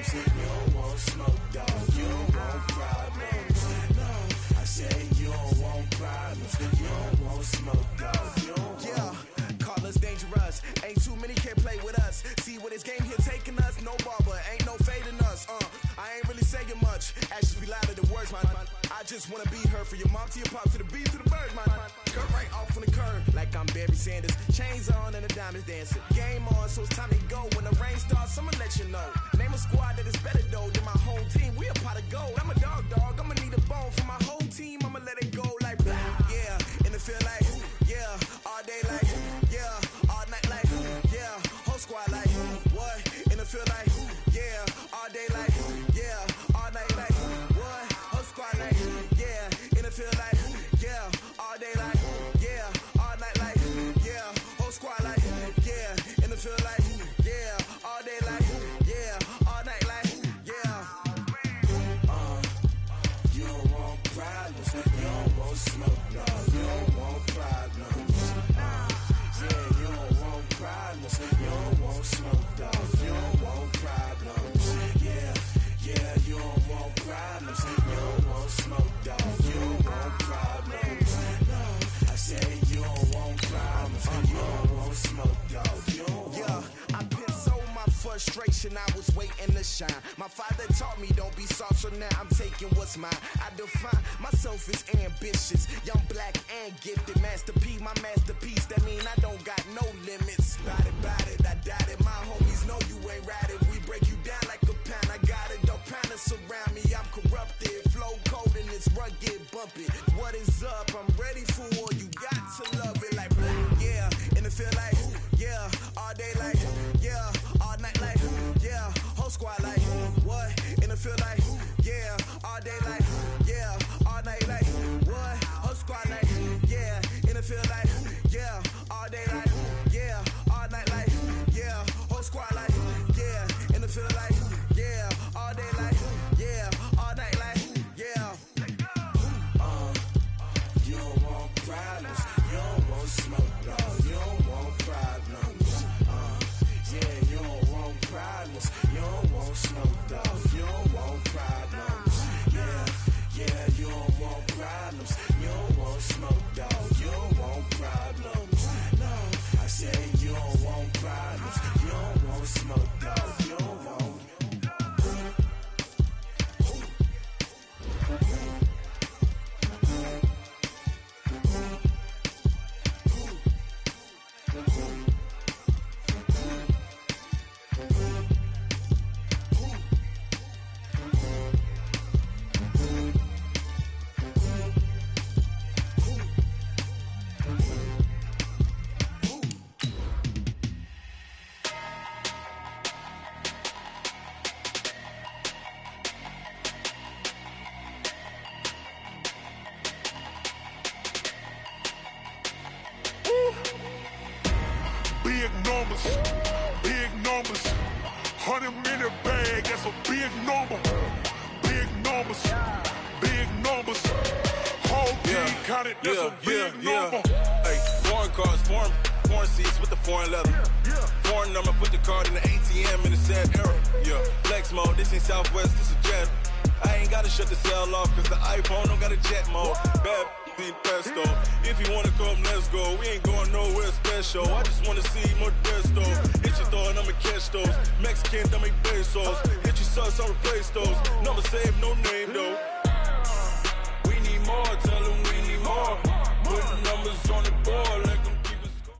problems. You don't want smoke, dog. You don't want problems. No, I said you don't want problems. You don't want smoke, dog. You don't want. Call us dangerous. Ain't too many can play with us. See what this game here taking us. No barber, ain't no fading us. I ain't really saying much. Actions be louder than words, man. I just wanna be heard from your mom to your pop to the bees to the birds, man. Cut right off on the curb like I'm Barry Sanders. Chains on and the diamonds dancing. Game on, so it's time to go. When the rain starts, I'ma let you know. Name a squad that is better though than my home team. We a pot of gold. I'm a dog. I'ma need a bone for my whole team. I'ma let it go like blah. Yeah, and it feel like yeah, all day like yeah, all night like yeah, whole squad like what? And it feel like yeah, all day like yeah, all night like what? Whole squad like yeah, and it feel like yeah, all day like yeah, all night like yeah, whole squad like yeah, and it feel like yeah, all day like yeah, all night like yeah. You don't want problems, you don't want smoke, dog. You don't want problems. Yeah, you don't want problems, you don't want smoke, dog. You don't want problems. Yeah, you don't want problems, you don't want smoke, dog. You don't want problems. No, I said you don't want problems, you don't want smoke, dog. You don't want. Yeah, I pissed so my frustration, I was waiting to shine. My father taught me don't be soft, so now I'm taking what's mine. I define myself as ambitious, young, black, and gifted. Master P, my masterpiece. That mean I don't got no limits. Bout it, I doubt it. My homies know you ain't ratted. We break you down like a pound. I got it, dog pounders surround me. I'm corrupted, flow cold and it's rugged, bumpy. What is up? I'm ready for war. You got to love it like yeah, and it feel like yeah, all day like yeah, all night like yeah, whole squad like what? And it feel like yeah, all day like yeah, all night like what? Whole squad like yeah, and it feel like yeah, all day like yeah, all night like yeah, whole squad like yeah, and it feel like yeah, all day like yeah, all night like yeah. You don't want problems, you don't want smoke, dog. You don't want problems. Yeah, you don't want problems, you don't want smoke, dog. You don't want problems. Yeah, you don't want problems, you don't want smoke, dog. You don't want problems. No, I said you don't want problems, you don't want smoke, dog. You don't want. Big numbers, 100-minute bag, that's a big number. Big numbers, whole team counted, that's a big number. Hey, foreign cars, foreign seats with the foreign leather. Foreign number, put the card in the ATM in the sad era. Yeah, flex mode, this ain't Southwest, this a jet. I ain't gotta shut the cell off, cause the iPhone don't got a jet mode. Bad pesto. If you wanna come, let's go. We ain't going nowhere special. I just wanna see Modesto. Hit your thought, I'ma catch those. Mexican, don't make pesos. Hit your sus, I'll replace those. Number saved, no name though. We need more, tell them we need more. Put the numbers on the board, let them keep us going.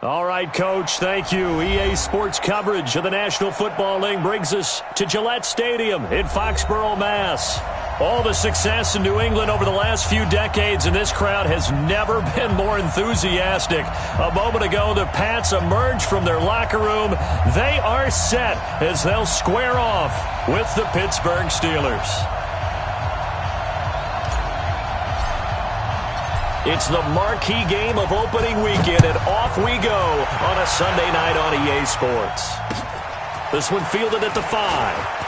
All right, Coach, thank you. EA Sports coverage of the National Football League brings us to Gillette Stadium in Foxborough, Mass. All the success in New England over the last few decades, and this crowd has never been more enthusiastic. A moment ago, the Pats emerged from their locker room. They are set as they'll square off with the Pittsburgh Steelers. It's the marquee game of opening weekend, and off we go on a Sunday night on EA Sports. This one fielded at the 5.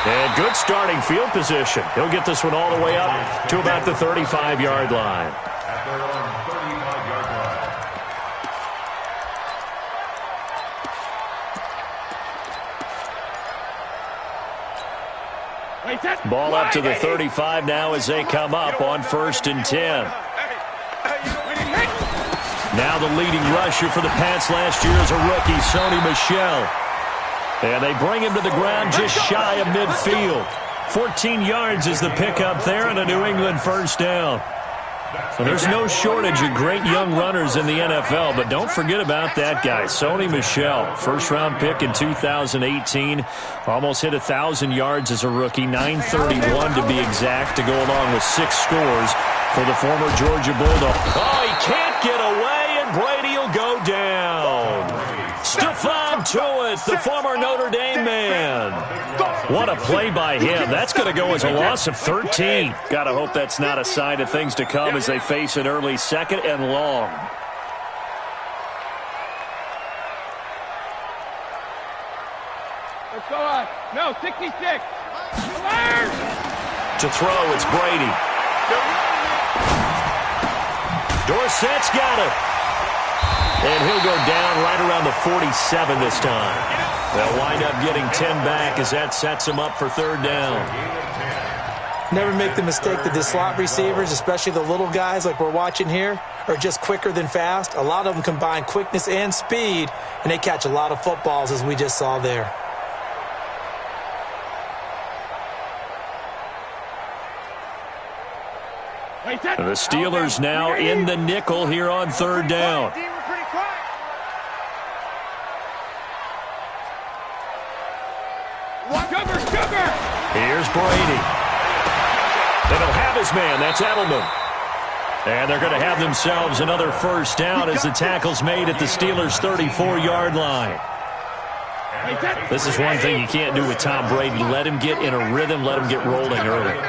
And good starting field position. He'll get this one all the way up to about the 35-yard line. Ball up to the 35 now as they come up on 1st and 10. Now the leading rusher for the Pats last year is a rookie, Sony Michel. And they bring him to the ground just shy of midfield. 14 yards is the pickup there and a New England first down. Well, there's no shortage of great young runners in the NFL, but don't forget about that guy, Sony Michel. First-round pick in 2018. Almost hit 1,000 yards as a rookie, 931 to be exact, to go along with 6 scores for the former Georgia Bulldog. Oh, he can't get away, and Brady will go down. Stephon Tuitt, the former Notre Dame man. What a play by him. That's going to go as a loss of 13. Got to hope that's not a sign of things to come as they face an early 2nd and long. Let's go on. No, 66. To throw, it's Brady. Dorsett's got it. And he'll go down right around the 47 this time. They'll wind up getting 10 back as that sets them up for 3rd down. Never make the mistake that the slot receivers, especially the little guys like we're watching here, are just quicker than fast. A lot of them combine quickness and speed, and they catch a lot of footballs as we just saw there. The Steelers now in the nickel here on 3rd down. Here's Brady. They don't have his man. That's Edelman. And they're going to have themselves another first down as the tackle's made at the Steelers' 34-yard line. This is one thing you can't do with Tom Brady. Let him get in a rhythm. Let him get rolling early.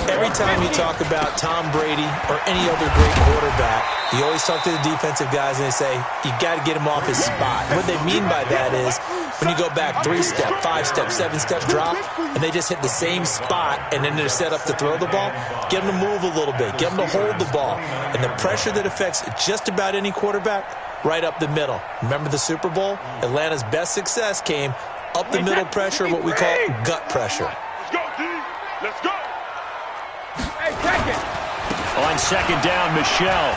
Every time you talk about Tom Brady or any other great quarterback, you always talk to the defensive guys and they say, you got to get him off his spot. What they mean by that is when you go back 3-step, 5-step, 7-step drop, and they just hit the same spot and then they're set up to throw the ball, get them to move a little bit, get them to hold the ball. And the pressure that affects just about any quarterback, right up the middle. Remember the Super Bowl? Atlanta's best success came up the middle pressure, what we call gut pressure. Let's go, D. Let's go. On 2nd down, Michel.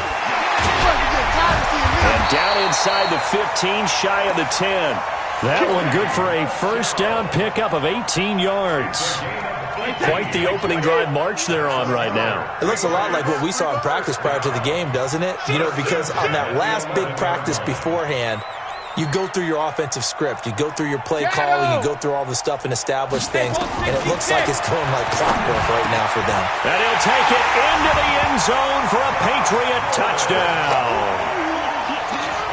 And down inside the 15, shy of the 10. That one good for a first down pickup of 18 yards. Quite the opening drive march they're on right now. It looks a lot like what we saw in practice prior to the game, doesn't it? You know, because on that last big practice beforehand, you go through your offensive script. You go through your play calling. You go through all the stuff and establish things. And it looks like it's going like clockwork right now for them. And he'll take it into the end zone for a Patriot touchdown.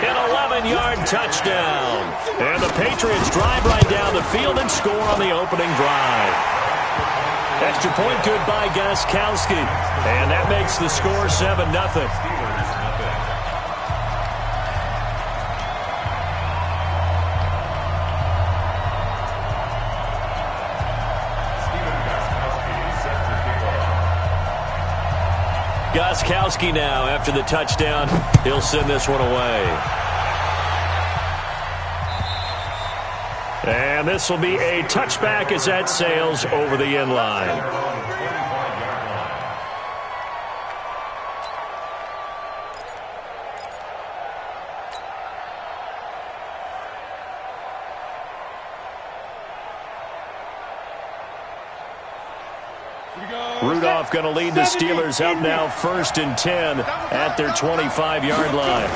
An 11-yard touchdown. And the Patriots drive right down the field and score on the opening drive. Extra point good by Gostkowski. And that makes the score 7-0. Gostkowski now, after the touchdown, he'll send this one away. And this will be a touchback as that sails over the end line. Rudolph going to lead the Steelers up now 1st and 10 at their 25-yard line.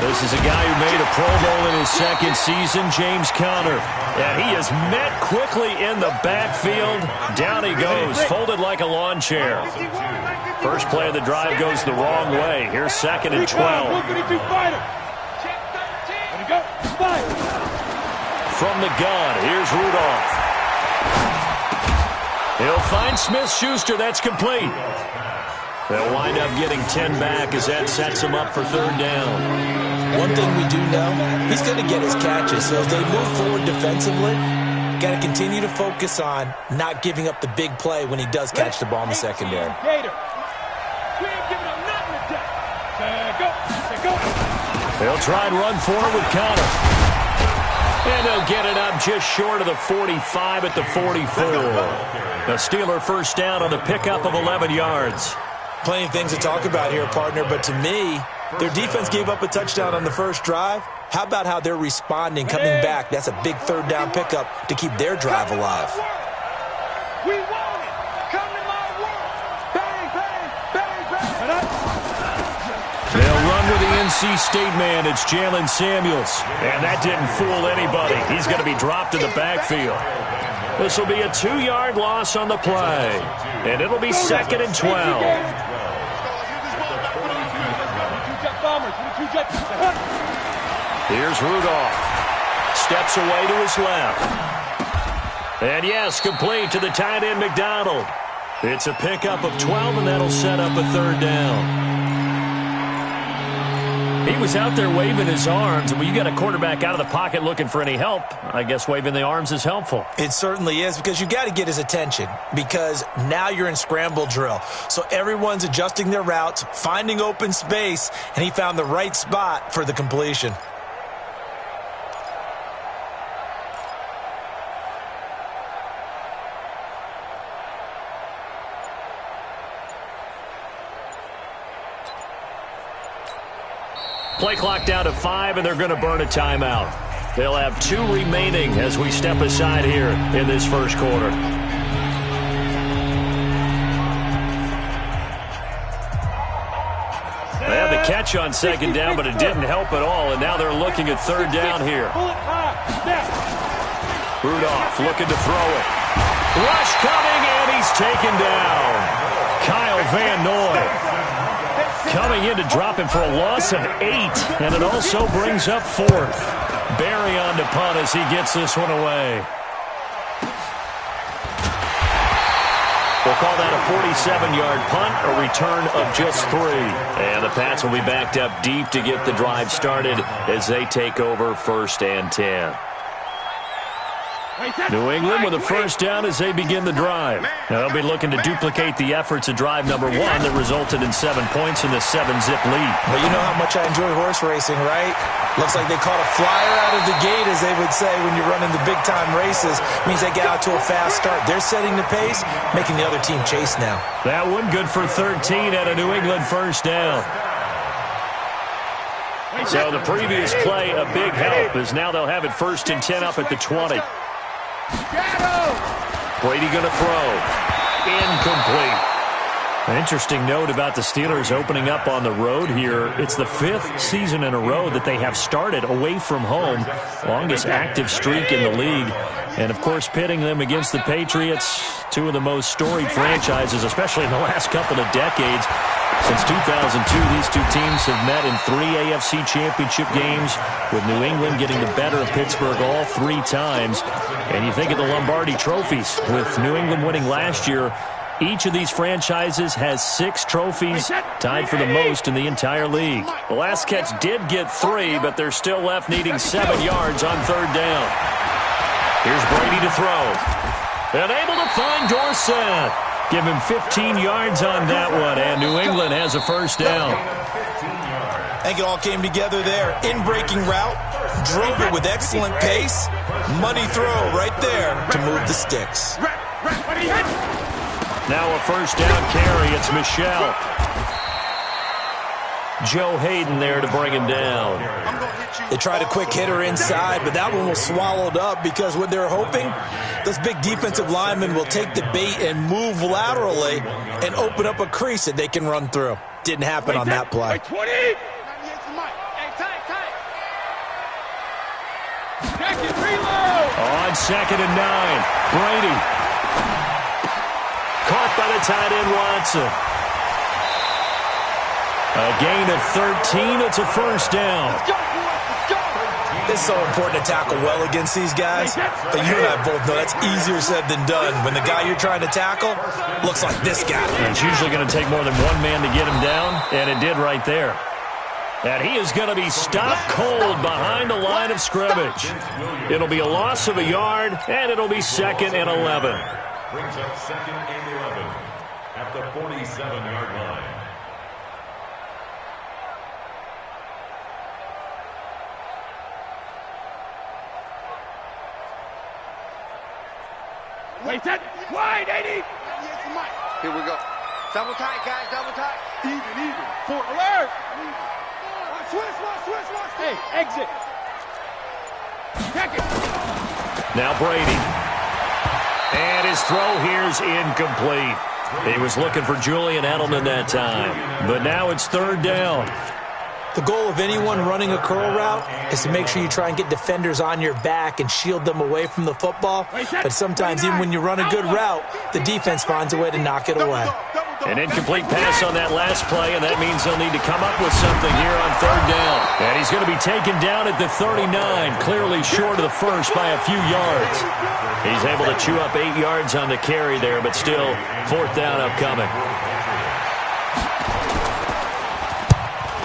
This is a guy who made a Pro Bowl in his 2nd season, James Conner. And he is met quickly in the backfield. Down he goes, folded like a lawn chair. First play of the drive goes the wrong way. Here's 2nd and 12. From the gun, here's Rudolph. He'll find Smith-Schuster. That's complete. They'll wind up getting 10 back as that sets him up for 3rd down. One thing we do know, he's going to get his catches. So as they move forward defensively, got to continue to focus on not giving up the big play when he does catch the ball in the secondary. They'll try and run forward with Conner. And they'll get it up just short of the 45 at the 44. The Steeler first down on a pickup of 11 yards. Plenty of things to talk about here, partner, but to me, their defense gave up a touchdown on the first drive. How about how they're responding, coming back? That's a big third down pickup to keep their drive alive. We want it. Come to my world. Bang, bang, bang, bang. They'll run with the NC State man. It's Jalen Samuels. And that didn't fool anybody. He's going to be dropped in the backfield. This will be a 2-yard loss on the play. And it'll be 2nd and 12. Here's Rudolph. Steps away to his left. And yes, complete to the tight end McDonald. It's a pickup of 12, and that'll set up a third down. He was out there waving his arms, and when you got a quarterback out of the pocket looking for any help, I guess waving the arms is helpful. It certainly is, because you got to get his attention, because now you're in scramble drill. So everyone's adjusting their routes, finding open space, and he found the right spot for the completion. Play clock down to 5, and they're going to burn a timeout. They'll have 2 remaining as we step aside here in this first quarter. They had the catch on 2nd down, but it didn't help at all, and now they're looking at 3rd down here. Rudolph looking to throw it. Rush coming, and he's taken down. Kyle Van Noy coming in to drop him for a loss of 8, and it also brings up 4th. Barry on to punt as he gets this one away. We'll call that a 47-yard punt, a return of just 3. And the Pats will be backed up deep to get the drive started as they take over 1st and 10. New England with a first down as they begin the drive. Now they'll be looking to duplicate the efforts of drive number 1 that resulted in 7 points in the 7-zip lead. But you know how much I enjoy horse racing, right? Looks like they caught a flyer out of the gate, as they would say when you're running the big-time races. Means they get out to a fast start. They're setting the pace, making the other team chase now. That one good for 13 at a New England first down. So the previous play, a big help, as now they'll have it 1st and 10 up at the 20. Brady going to throw. Incomplete. An interesting note about the Steelers opening up on the road here. It's the 5th season in a row that they have started away from home. Longest active streak in the league. And, of course, pitting them against the Patriots, 2 of the most storied franchises, especially in the last couple of decades. Since 2002, these 2 teams have met in 3 AFC championship games, with New England getting the better of Pittsburgh all 3 times. And you think of the Lombardi trophies, with New England winning last year. Each of these franchises has 6 trophies, tied for the most in the entire league. The last catch did get 3, but they're still left needing 7 yards on 3rd down. Here's Brady to throw. And able to find Dorsett. Give him 15 yards on that one, and New England has a first down. I think it all came together there. In-breaking route, drove it with excellent pace. Money throw right there to move the sticks. Now a first down carry. It's Michelle. Joe Hayden there to bring him down. They tried a quick hitter inside, but that one was swallowed up because what they're hoping, those big defensive linemen will take the bait and move laterally and open up a crease that they can run through. Didn't happen on that play. On 2nd and 9, Brady. Caught by the tight end Watson. A gain of 13. It's a first down. It's so important to tackle well against these guys. But you and I both know that's easier said than done. When the guy you're trying to tackle looks like this guy. And it's usually going to take more than 1 man to get him down, and it did right there. And he is going to be stopped cold behind the line of scrimmage. It'll be a loss of a yard, and it'll be 2nd and 11. Brings up 2nd and 11 at the 47-yard line. Wait, set. Wide, 80. Here we go. Double tight, guys. Double tight. Even. For alert. Switch. Hey, exit. Check it. Now Brady. And his throw here's incomplete. He was looking for Julian Edelman that time. But now it's third down. The goal of anyone running a curl route is to make sure you try and get defenders on your back and shield them away from the football. But sometimes even when you run a good route, the defense finds a way to knock it away. An incomplete pass on that last play, and that means they'll need to come up with something here on third down. And he's going to be taken down at the 39, clearly short of the first by a few yards. He's able to chew up 8 yards on the carry there, but still fourth down upcoming.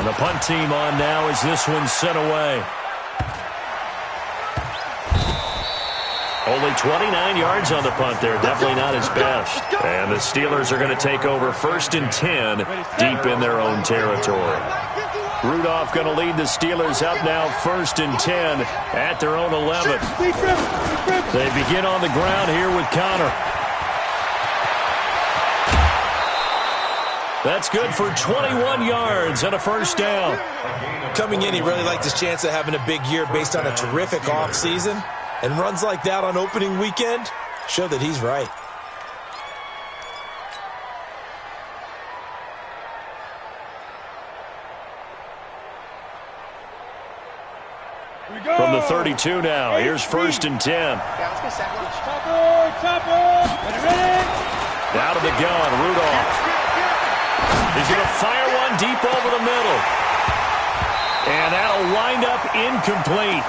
And the punt team on now as this one's sent away. Only 29 yards on the punt there. Definitely not his best. And the Steelers are going to take over 1st and 10 deep in their own territory. Rudolph going to lead the Steelers up now 1st and 10 at their own 11. They begin on the ground here with Connor. That's good for 21 yards and a first down. Coming in, he really liked his chance of having a big year based on a terrific offseason. And runs like that on opening weekend show that he's right. From the 32 now, here's 1st and 10. Out of the gun, Rudolph. He's going to fire one deep over the middle. And that'll wind up incomplete.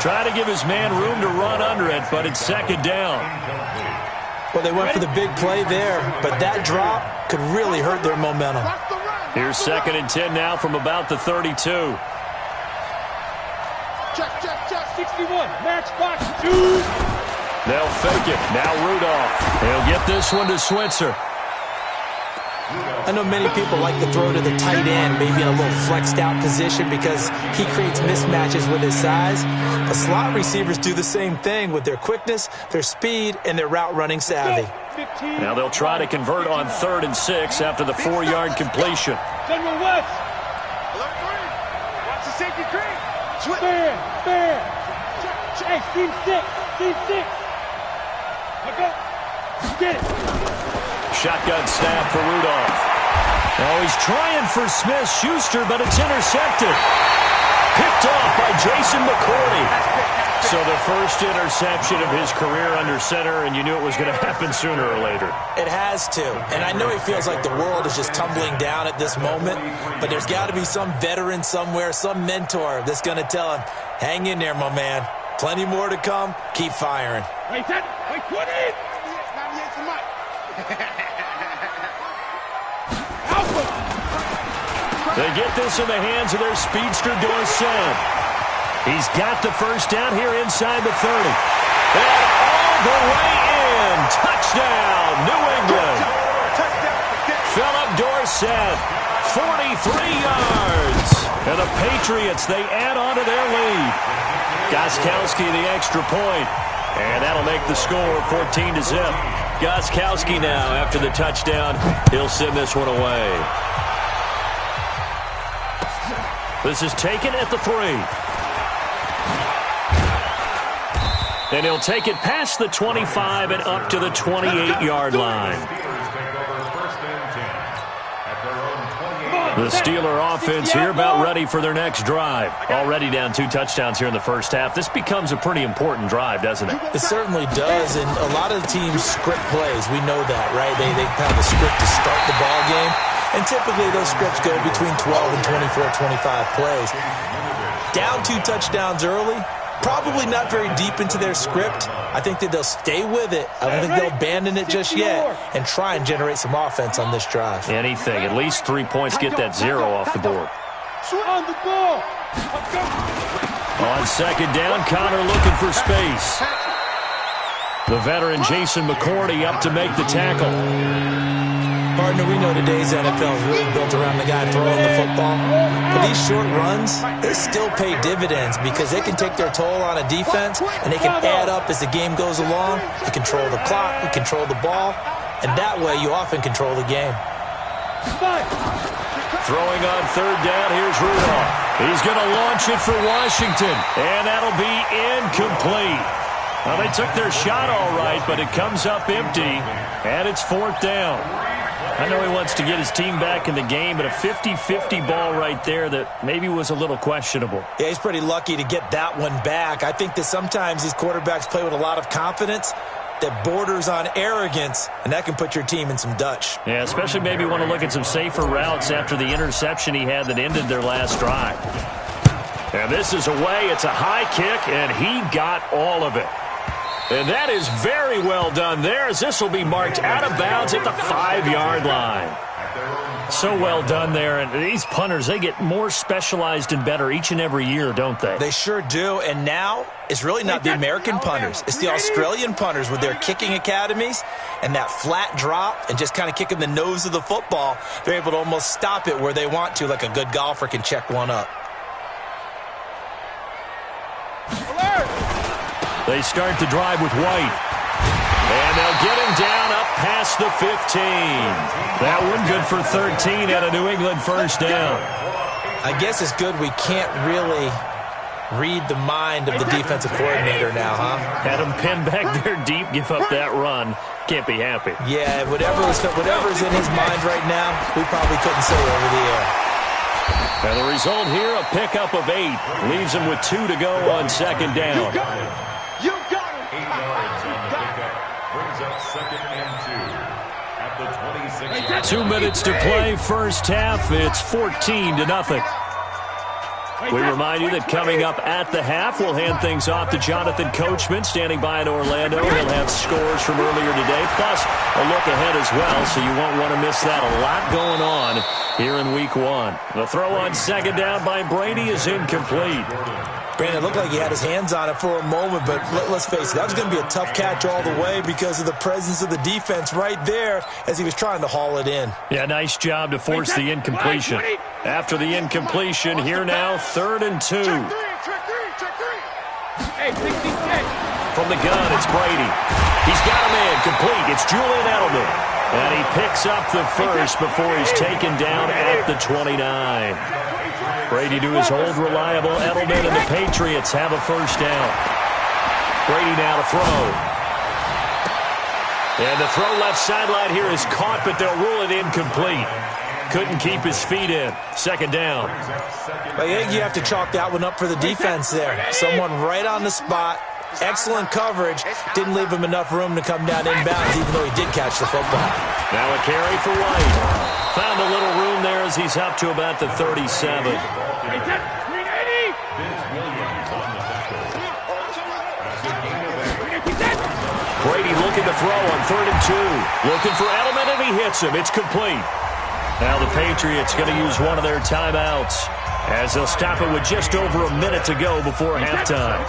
Try to give his man room to run under it, but it's 2nd down. Well, they went for the big play there, but that drop could really hurt their momentum. Here's 2nd and 10 now from about the 32. Check. 61. Match box 2. They'll fake it. Now Rudolph. He'll get this one to Switzer. I know many people like to throw to the tight end, maybe in a little flexed out position because he creates mismatches with his size. But slot receivers do the same thing with their quickness, their speed, and their route running savvy. Now they'll try to convert on 3rd and 6 after the 4-yard completion. General West. Alert 3. Watch the safety cream. Switch. Fair. Hey, team 6. Look up. Get it. Shotgun snap for Rudolph. Oh, he's trying for Smith-Schuster, but it's intercepted. Picked off by Jason McCourty. So the first interception of his career under center, and you knew it was going to happen sooner or later. It has to. And I know he feels like the world is just tumbling down at this moment, but there's got to be some veteran somewhere, some mentor that's going to tell him, hang in there, my man. Plenty more to come. Keep firing. Wait, 20. They get this in the hands of their speedster, Dorsett. He's got the first down here inside the 30. And all the way in. Touchdown, New England. Philip Dorsett, 43 yards. And the Patriots, they add on to their lead. Gostkowski, the extra point. And that'll make the score 14-0. Gostkowski now, after the touchdown, he'll send this one away. This is taken at the 3. And he'll take it past the 25 and up to the 28-yard line. The Steeler offense here about ready for their next drive. Already down 2 touchdowns here in the first half. This becomes a pretty important drive, doesn't it? It certainly does, and a lot of the teams script plays. We know that, right? They have a script to start the ball game, and typically those scripts go between 12 and 24, 25 plays. Down 2 touchdowns early, probably not very deep into their script. I think that they'll stay with it. I don't think they'll abandon it just yet and try and generate some offense on this drive. Anything. At least 3 points. Get that 0 off the board. On the ball. On 2nd down, Connor looking for space. The veteran Jason McCourty up to make the tackle. Partner, we know today's NFL is really built around the guy throwing the football. But these short runs, they still pay dividends because they can take their toll on a defense, and they can add up as the game goes along. You control the clock, you control the ball, and that way you often control the game. Throwing on third down, here's Rudolph. He's going to launch it for Washington, and that'll be incomplete. Well, they took their shot all right, but it comes up empty, and it's fourth down. I know he wants to get his team back in the game, but a 50-50 ball right there that maybe was a little questionable. Yeah, he's pretty lucky to get that one back. I think that sometimes these quarterbacks play with a lot of confidence that borders on arrogance, and that can put your team in some Dutch. Yeah, especially maybe want to look at some safer routes after the interception he had that ended their last drive. And this is away. It's a high kick, and he got all of it. And that is very well done there, as this will be marked out of bounds at the 5-yard line. So well done there. And these punters, they get more specialized and better each and every year, don't they? They sure do. And now it's really not the American punters. It's the Australian punters with their kicking academies and that flat drop and just kind of kicking the nose of the football. They're able to almost stop it where they want to, like a good golfer can check one up. They start the drive with White. And they'll get him down up past the 15. That one good for 13 at a New England first down. I guess it's good we can't really read the mind of the defensive coordinator now, huh? Had him pinned back there deep, give up that run. Can't be happy. Yeah, whatever's in his mind right now, we probably couldn't say over the air. And the result here, a pickup of 8. Leaves him with 2 to go on second down. You got it. 8 yards on the pickup. Brings up second and 2 at the 26. 2 minutes to play, first half. It's 14-0. We remind you that coming up at the half, we'll hand things off to Jonathan Coachman, standing by in Orlando. He'll have scores from earlier today, plus a look ahead as well, so you won't want to miss that. A lot going on here in Week 1. The throw on second down by Brady is incomplete. Brandon, it looked like he had his hands on it for a moment, but let's face it, that was going to be a tough catch all the way because of the presence of the defense right there as he was trying to haul it in. Yeah, nice job to force the incompletion. After the incompletion, here now, 3rd and 2. From the gun, it's Brady. He's got a man complete. It's Julian Edelman. And he picks up the first before he's taken down at the 29. Brady to his old reliable Edelman, and the Patriots have a first down. Brady now to throw. And the throw left sideline here is caught, but they'll rule it incomplete. Couldn't keep his feet in. Second down. I think you have to chalk that one up for the defense there. Someone right on the spot. Excellent coverage. Didn't leave him enough room to come down inbounds, even though he did catch the football. Now a carry for White. Found a little room there as he's up to about the 37. Brady looking to throw on 3rd and 2. Looking for Edelman, and he hits him. It's complete. Now the Patriots going to use one of their timeouts as they'll stop it with just over a minute to go before halftime.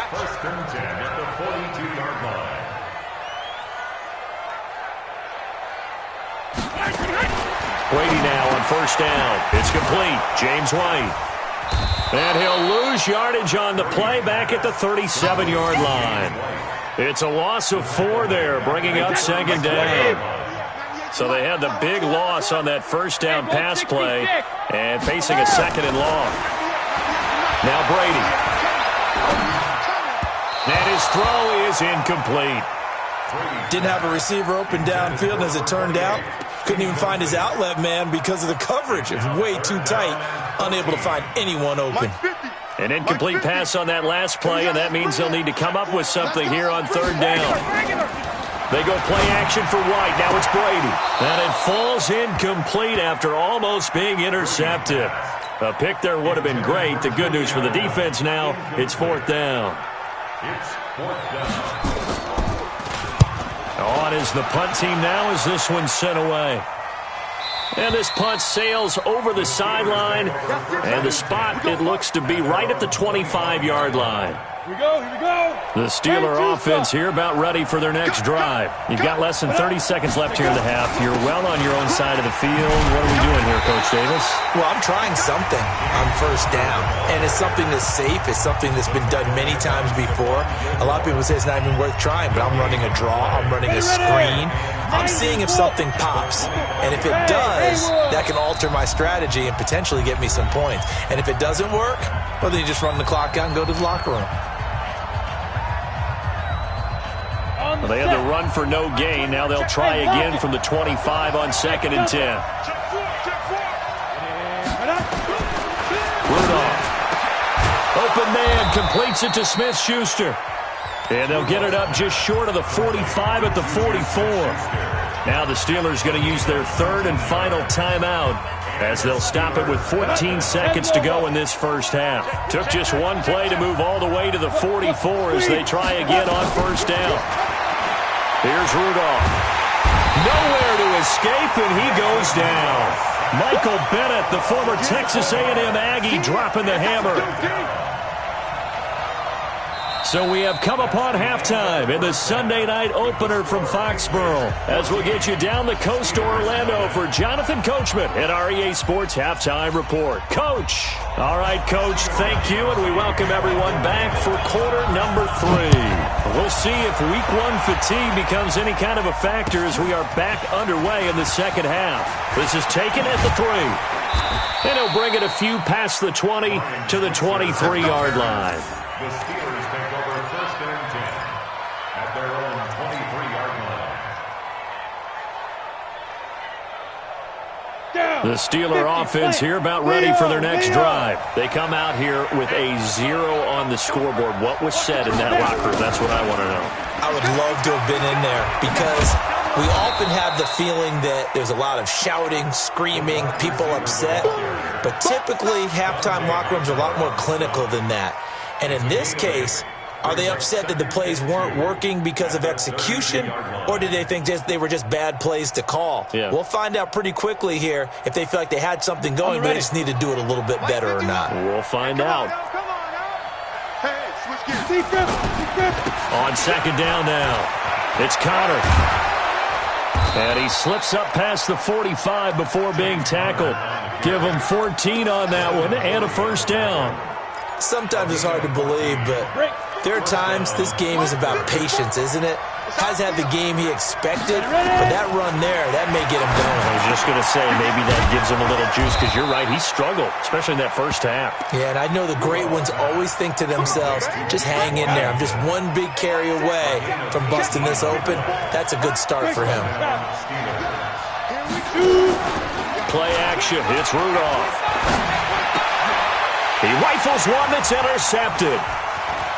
First and 10 at the 42-yard line. Brady now on first down. It's complete. James White. And he'll lose yardage on the play back at the 37-yard line. It's a loss of 4 there, bringing up second down. So they had the big loss on that first down pass play and facing a second and long. Now Brady. And his throw is incomplete. Didn't have a receiver open downfield, and as it turned out, couldn't even find his outlet man because of the coverage. It was way too tight, unable to find anyone open. An incomplete pass on that last play, and that means they'll need to come up with something here on third down. They go play action for White. Now it's Brady. And it falls incomplete after almost being intercepted. A pick there would have been great. The good news for the defense now, it's 4th down. It's 4th down. On is the punt team now as this one's sent away. And this punt sails over the sideline. And the spot, it looks to be right at the 25-yard line. The Steeler offense here about ready for their next drive. You've got less than 30 seconds left here in the half. You're well on your own side of the field. What are we doing here, Coach Davis? Well, I'm trying something on first down, and it's something that's safe. It's something that's been done many times before. A lot of people say it's not even worth trying, but I'm running a draw. I'm running a screen. I'm seeing if something pops, and if it does, that can alter my strategy and potentially get me some points. And if it doesn't work, well, then you just run the clock out and go to the locker room. Well, they had to run for no gain. Now they'll try again from the 25 on 2nd and 10. Rudolph. Open man, completes it to Smith-Schuster. And they'll get it up just short of the 45 at the 44. Now the Steelers going to use their third and final timeout as they'll stop it with 14 seconds to go in this first half. Took just one play to move all the way to the 44 as they try again on first down. Here's Rudolph. Nowhere to escape, and he goes down. Michael Bennett, the former Texas A&M Aggie, dropping the hammer. So we have come upon halftime in the Sunday night opener from Foxborough, as we'll get you down the coast to Orlando for Jonathan Coachman at our EA Sports Halftime Report. Coach. All right, Coach, thank you, and we welcome everyone back for quarter number 3. We'll see if week 1 fatigue becomes any kind of a factor as we are back underway in the second half. This is taken at the 3. And he'll bring it a few past the 20 to the 23-yard line. The Steelers take over 1st and 10 at their own 23-yard line. The Steeler offense here about ready for their next drive. They come out here with a 0 on the scoreboard. What was said in that locker room? That's what I want to know. I would love to have been in there because we often have the feeling that there's a lot of shouting, screaming, people upset. But typically, halftime locker rooms are a lot more clinical than that. And in this case, are they upset that the plays weren't working because of execution, or did they think they were just bad plays to call? Yeah. We'll find out pretty quickly here if they feel like they had something going, but they just need to do it a little bit better or not. We'll find out. On 2nd down now, it's Connor. And he slips up past the 45 before being tackled. Give him 14 on that one and a first down. Sometimes it's hard to believe, but there are times this game is about patience, isn't it? Has had the game he expected, but that run there, that may get him going. I was just going to say, maybe that gives him a little juice, because you're right, he struggled, especially in that first half. Yeah, and I know the great ones always think to themselves, just hang in there. I'm just one big carry away from busting this open. That's a good start for him. Play action, it's Rudolph. He rifles one that's intercepted.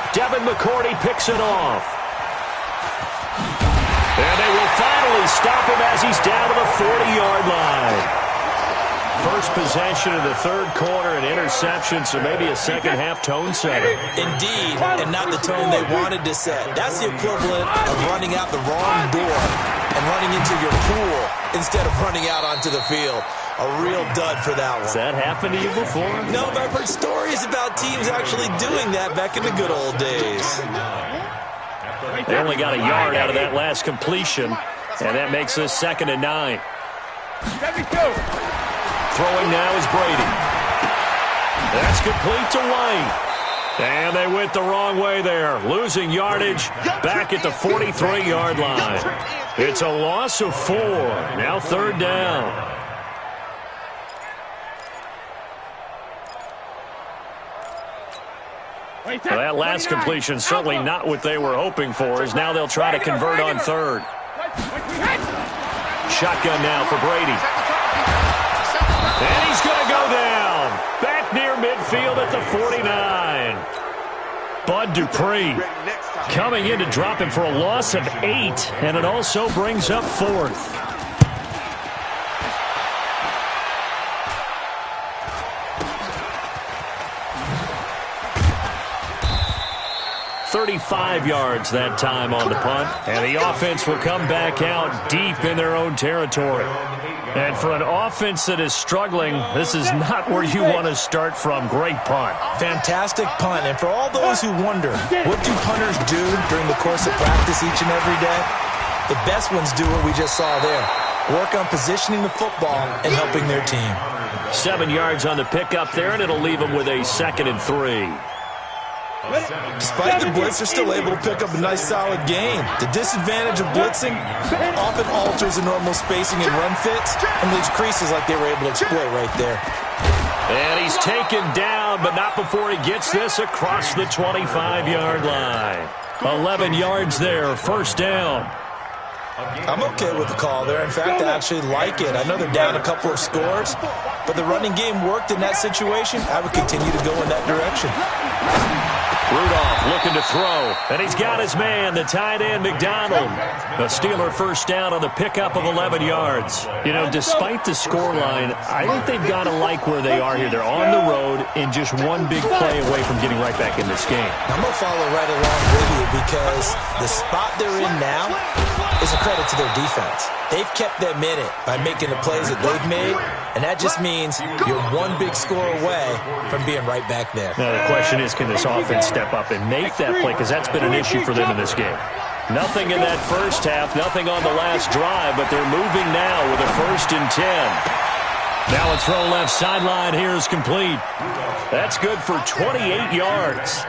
Devin McCourty picks it off. And they will finally stop him as he's down to the 40-yard line. First possession of the third quarter, an interception, so maybe a second-half tone setter. Indeed, and not the tone they wanted to set. That's the equivalent of running out the wrong door and running into your pool instead of running out onto the field. A real dud for that one. Has that happened to you before? No, but I've heard stories about teams actually doing that back in the good old days. They only got a yard out of that last completion, and that makes this 2nd and 9. Throwing now is Brady. That's complete to White. And they went the wrong way there, losing yardage back at the 43-yard line. It's a loss of 4. Now 3rd down. Well, that last completion certainly not what they were hoping for, as now they'll try to convert on 3rd. Shotgun now for Brady. And he's going to go down. Back near midfield at the 49. Bud Dupree coming in to drop him for a loss of 8, and it also brings up 4th. 35 yards that time on the punt. And the offense will come back out deep in their own territory. And for an offense that is struggling, this is not where you want to start from. Great punt. Fantastic punt. And for all those who wonder, what do punters do during the course of practice each and every day? The best ones do what we just saw there. Work on positioning the football and helping their team. 7 yards on the pickup there, and it'll leave them with a 2nd and 3. Despite the blitz, they're still able to pick up a nice solid gain. The disadvantage of blitzing often alters the normal spacing and run fits and leaves creases like they were able to exploit right there. And he's taken down, but not before he gets this across the 25-yard line. 11 yards there, first down. I'm okay with the call there. In fact, I actually like it. I know they're down a couple of scores, but the running game worked in that situation. I would continue to go in that direction. Rudolph looking to throw, and he's got his man, the tight end, McDonald. The Steeler first down on the pickup of 11 yards. You know, despite the scoreline, I think they've got to like where they are here. They're on the road and just one big play away from getting right back in this game. I'm going to follow right along with you because the spot they're in now is a credit to their defense. They've kept them in it by making the plays that they've made, and that just means you're one big score away from being right back there. Now, the question is, can this offense step up and make that play? Because that's been an issue for them in this game. Nothing in that first half, nothing on the last drive, but they're moving now with a 1st and 10. Now a throw left sideline here is complete. That's good for 28 yards.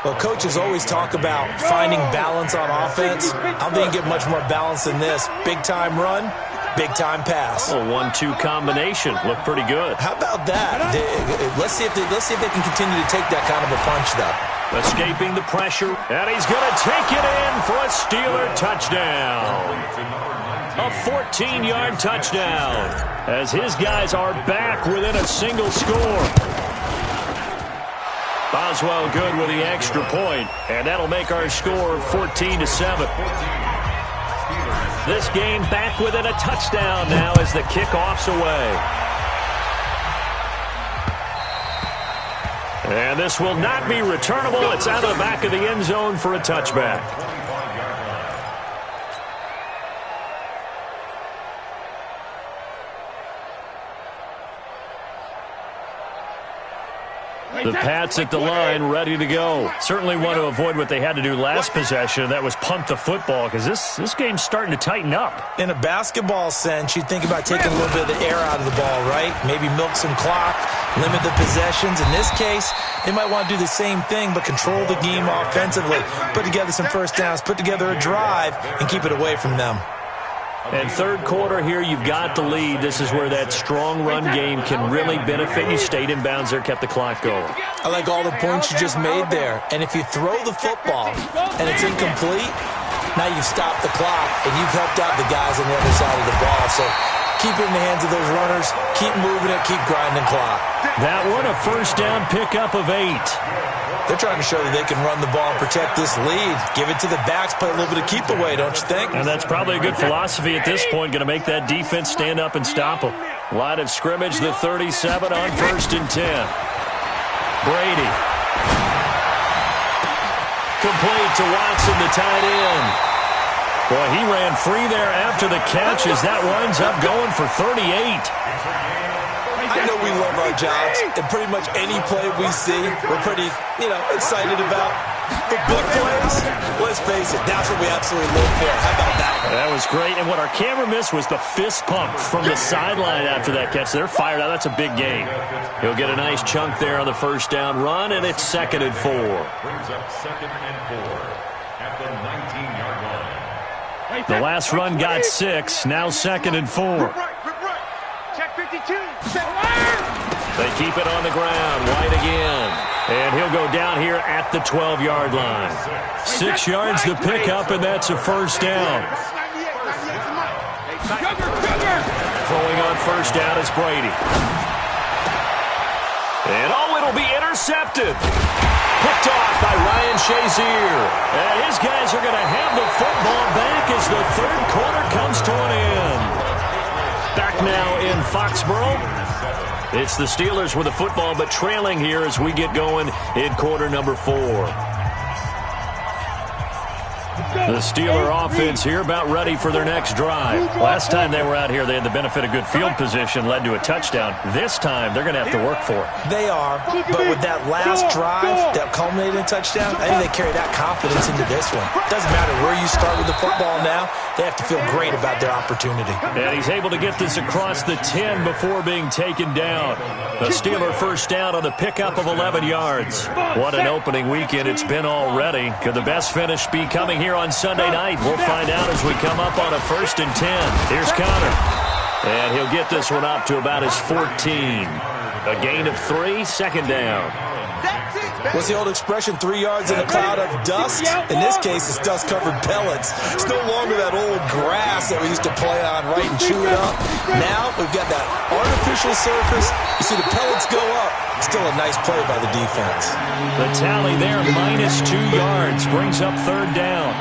Well, coaches always talk about finding balance on offense. I don't think you get much more balance than this. Big-time run, big-time pass. A 1-2 combination. Looked pretty good. How about that? Let's see if they can continue to take that kind of a punch, though. Escaping the pressure, and he's going to take it in for a Steeler touchdown. A 14-yard touchdown as his guys are back within a single score. Boswell good with the extra point, and that'll make our score 14-7. This game back within a touchdown now as the kickoff's away. And this will not be returnable. It's out of the back of the end zone for a touchback. The Pats at the line, ready to go. Certainly want to avoid what they had to do last possession. That was punt the football, because this game's starting to tighten up. In a basketball sense, you think about taking a little bit of the air out of the ball, right? Maybe milk some clock, limit the possessions. In this case, they might want to do the same thing, but control the game offensively. Put together some first downs, put together a drive, and keep it away from them. And third quarter here, you've got the lead. This is where that strong run game can really benefit you. Stayed in bounds there, kept the clock going. I like all the points you just made there. And if you throw the football and it's incomplete, now you've stopped the clock and you've helped out the guys on the other side of the ball. So keep it in the hands of those runners. Keep moving it. Keep grinding clock. That one, a first down pickup of 8. They're trying to show that they can run the ball and protect this lead. Give it to the backs, play a little bit of keep away, don't you think? And that's probably a good philosophy at this point. Going to make that defense stand up and stop them. Line of scrimmage, the 37 on 1st and 10. Brady. Complete to Watson, the tight end. Boy, he ran free there after the catch as that winds up going for 38. I know we love our jobs, and pretty much any play we see, we're pretty, excited about. The big plays, let's face it, that's what we absolutely live for. How about that? That was great, and what our camera missed was the fist pump from the sideline after that catch. They're fired out. That's a big game. He'll get a nice chunk there on the first down run, and it's 2nd and 4. Brings up 2nd and 4 at the 19-yard line. The last run got 6, now 2nd and 4. Check 52. They keep it on the ground. White again. And he'll go down here at the 12-yard line. 6 yards to pick up, and that's a first down. Throwing on first down is Brady. And it'll be intercepted. Picked off by Ryan Shazier. And his guys are going to have the football back as the third quarter comes to an end. Back now in Foxborough. It's the Steelers with the football, but trailing here as we get going in quarter number 4. The Steeler offense here about ready for their next drive. Last time they were out here, they had the benefit of good field position, led to a touchdown. This time, they're going to have to work for it. They are, but with that last drive that culminated in a touchdown, I think they carry that confidence into this one. Doesn't matter where you start with the football now, they have to feel great about their opportunity. And he's able to get this across the 10 before being taken down. The Steeler first down on the pickup of 11 yards. What an opening weekend it's been already. Could the best finish be coming here on Sunday night? We'll find out as we come up on a 1st and 10. Here's Connor. And he'll get this one up to about his 14. A gain of 3, 2nd down. What's the old expression, 3 yards in a cloud of dust? In this case, it's dust-covered pellets. It's no longer that old grass that we used to play on, right, and chew it up. Now, we've got that artificial surface. You see the pellets go up. Still a nice play by the defense. The tally there, -2 yards, brings up 3rd down.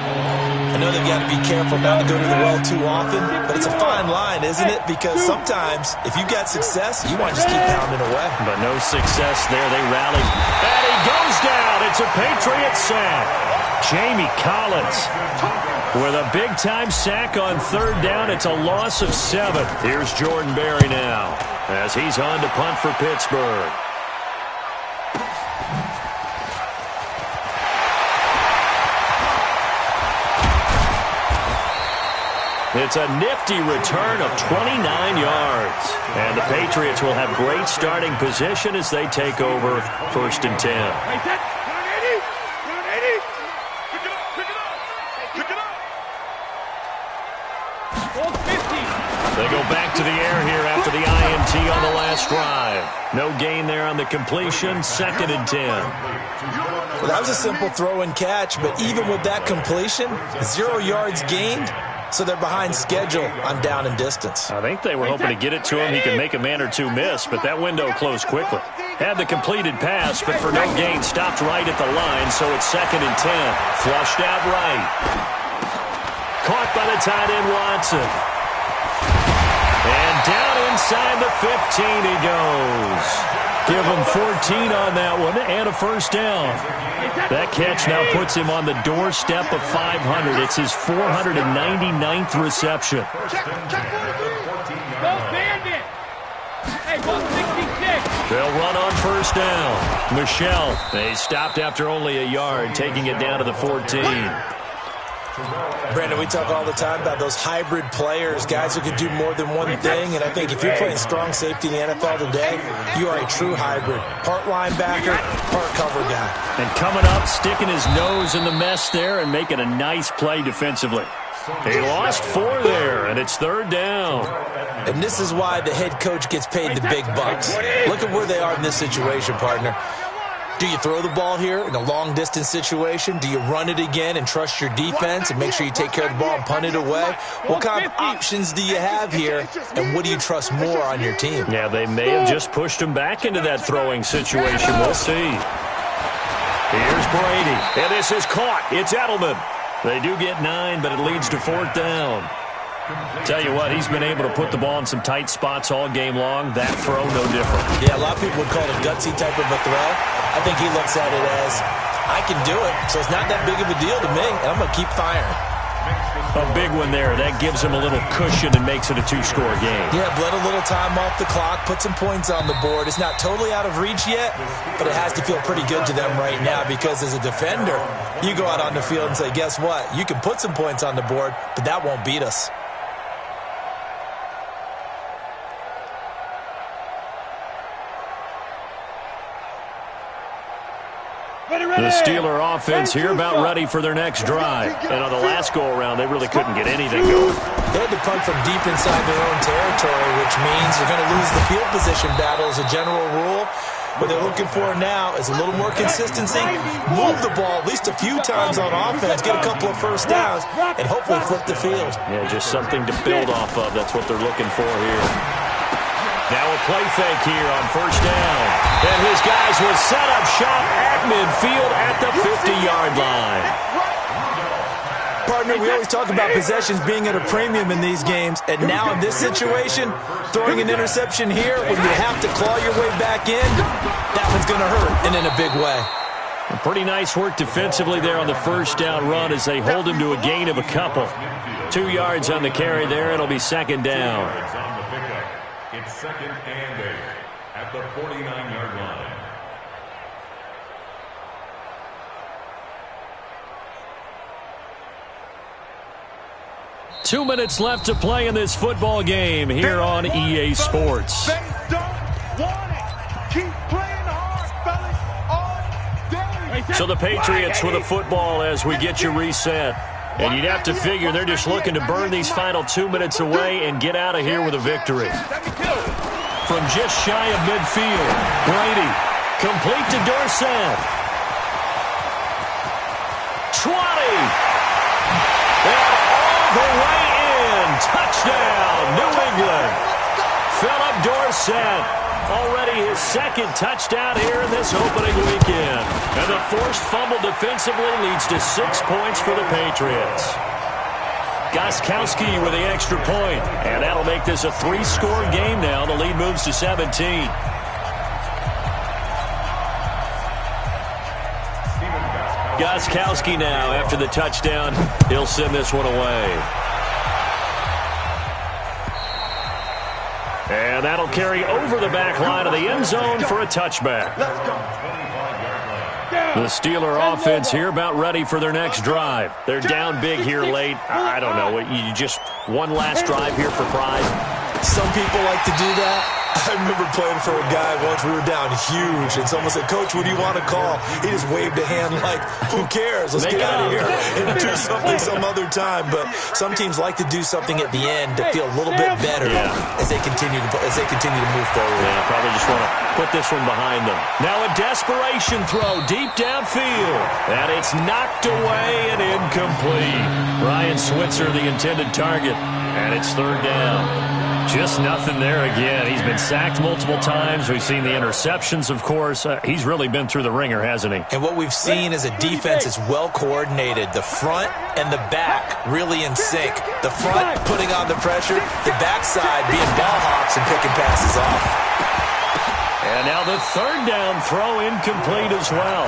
I know they've got to be careful not to go to the well too often, but it's a fine line, isn't it? Because sometimes, if you've got success, you want to just keep pounding away. But no success there. They rally. And he goes down. It's a Patriot sack. Jamie Collins with a big-time sack on 3rd down. It's a loss of 7. Here's Jordan Berry now as he's on to punt for Pittsburgh. It's a nifty return of 29 yards. And the Patriots will have great starting position as they take over 1st and 10. They go back to the air here after the INT on the last drive. No gain there on the completion, 2nd and 10. Well, that was a simple throw and catch, but even with that completion, 0 yards gained. So they're behind schedule on down and distance. I think they were hoping to get it to him. He could make a man or two miss, but that window closed quickly. Had the completed pass, but for no gain, stopped right at the line, so it's 2nd and 10. Flushed out right. Caught by the tight end, Watson. And down inside the 15 he goes. Give him 14 on that one and a 1st down. That catch now puts him on the doorstep of 500. It's his 499th reception. They'll run on 1st down. Michelle, they stopped after only a yard, taking it down to the 14. Brandon, we talk all the time about those hybrid players, guys who can do more than one thing, and I think if you're playing strong safety in the NFL today, you are a true hybrid. Part linebacker, part cover guy. And coming up, sticking his nose in the mess there and making a nice play defensively. He lost 4 there, and it's 3rd down. And this is why the head coach gets paid the big bucks. Look at where they are in this situation, partner. Do you throw the ball here in a long-distance situation? Do you run it again and trust your defense and make sure you take care of the ball and punt it away? What kind of options do you have here, and what do you trust more on your team? Yeah, they may have just pushed him back into that throwing situation. We'll see. Here's Brady, and this is caught. It's Edelman. They do get 9, but it leads to 4th down. Tell you what, he's been able to put the ball in some tight spots all game long. That throw, no different. Yeah, a lot of people would call it a gutsy type of a throw. I think he looks at it as, I can do it, so it's not that big of a deal to me, and I'm going to keep firing. A big one there. That gives him a little cushion and makes it a 2-score game. Yeah, bled a little time off the clock, put some points on the board. It's not totally out of reach yet, but it has to feel pretty good to them right now because as a defender, you go out on the field and say, guess what? You can put some points on the board, but that won't beat us. The Steeler offense here about ready for their next drive. And on the last go-around, they really couldn't get anything going. They had to punt from deep inside their own territory, which means they're going to lose the field position battle as a general rule. What they're looking for now is a little more consistency, move the ball at least a few times on offense, get a couple of 1st downs, and hopefully flip the field. Yeah, just something to build off of. That's what they're looking for here. Now a play fake here on 1st down. And his guys will set up shop at midfield at the 50-yard line. Partner, we always talk about possessions being at a premium in these games, and now in this situation, throwing an interception here when you have to claw your way back in, that one's going to hurt, and in a big way. Pretty nice work defensively there on the first down run as they hold him to a gain of a couple. 2 yards on the carry there. It'll be second down. It's second and 8 at the 49-yard line. Two minutes left to play in this football game here on EA Sports. They don't want it. Keep playing hard, fellas, all day. So the Patriots with a football as we get you reset. And you'd have to figure they're just looking to burn these final 2 minutes away and get out of here with a victory. From just shy of midfield, Brady, complete to Dorsett. 20. And all the way in. Touchdown, New England. Philip Dorsett. Already his second touchdown here in this opening weekend. And the forced fumble defensively leads to 6 points for the Patriots. Gostkowski with the extra point. And that'll make this a 3-score game now. The lead moves to 17. Gostkowski now after the touchdown. He'll send this one away. And that'll carry over the back line of the end zone for a touchback. The Steeler offense here about ready for their next drive. They're down big here late. I don't know. You just one last drive here for pride. Some people like to do that. I remember playing for a guy once. We were down huge, and someone said, "Coach, what do you want to call?" He just waved a hand like, "Who cares? Let's get out of here and do something some other time." But some teams like to do something at the end to feel a little bit better as they continue to move forward. Yeah, probably just want to put this one behind them. Now a desperation throw deep downfield, and it's knocked away and incomplete. Ryan Switzer, the intended target, and it's third down. Just nothing there again. He's been sacked multiple times. We've seen the interceptions, of course. He's really been through the ringer, hasn't he? And what we've seen is a defense that's well coordinated. The front and the back really in sync. The front putting on the pressure, the backside being ball hawks and picking passes off. And now the third down throw incomplete as well.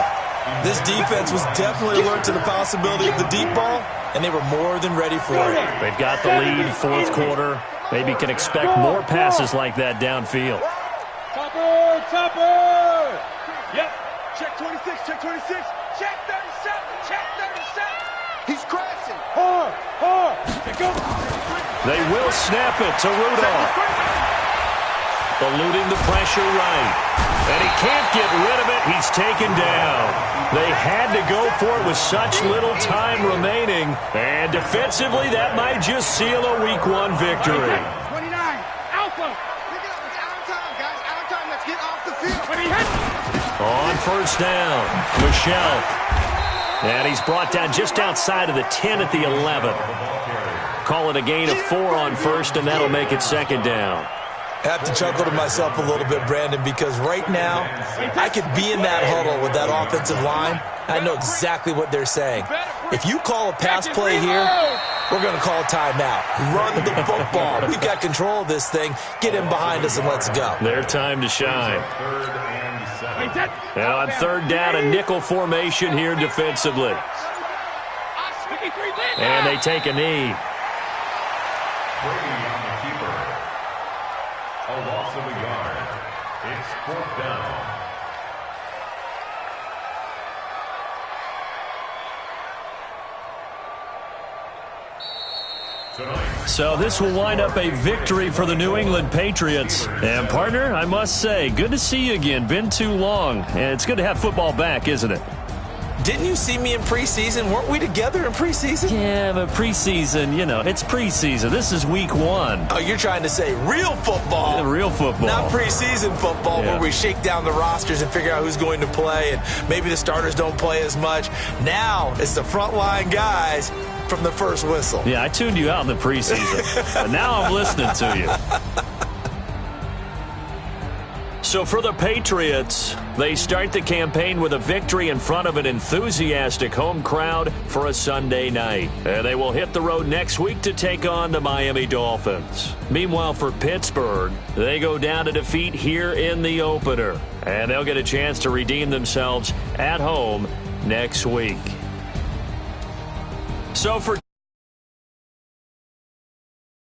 This defense was definitely alert to the possibility of the deep ball, and they were more than ready for it. They've got the lead, fourth quarter. Maybe can expect more passes like that downfield. Topper! Yep. Check 26, check 26. Check 37, check 37. He's crashing. Hard. Here goes. They will snap it to Rudolph. Eluding the pressure right. And he can't get rid of it. He's taken down. They had to go for it with such little time remaining. And defensively, that might just seal a Week 1 victory. 29, Alpha. Pick it up. It's our time, guys. Our time. Let's get off the field. On first down, Michelle. And he's brought down just outside of the 10 at the 11. Call it a gain of 4 on first, and that'll make it second down. I have to chuckle to myself a little bit, Brandon, because right now I could be in that huddle with that offensive line. I know exactly what they're saying. If you call a pass play here, we're going to call a timeout. Run the football. We've got control of this thing. Get in behind us and let's go. Their time to shine. Now on third down, a nickel formation here defensively. And they take a knee. A loss of a yard. It's fourth down. So this will wind up a victory for the New England Patriots. And, partner, I must say, good to see you again. Been too long. And it's good to have football back, isn't it? Didn't you see me in preseason? Weren't we together in preseason? Yeah, but preseason, it's preseason. This is Week 1. Oh, you're trying to say real football. Yeah, real football. Not preseason football where we shake down the rosters and figure out who's going to play, and maybe the starters don't play as much. Now it's the frontline guys from the first whistle. Yeah, I tuned you out in the preseason, but now I'm listening to you. So for the Patriots, they start the campaign with a victory in front of an enthusiastic home crowd for a Sunday night. And they will hit the road next week to take on the Miami Dolphins. Meanwhile, for Pittsburgh, they go down to defeat here in the opener. And they'll get a chance to redeem themselves at home next week. So for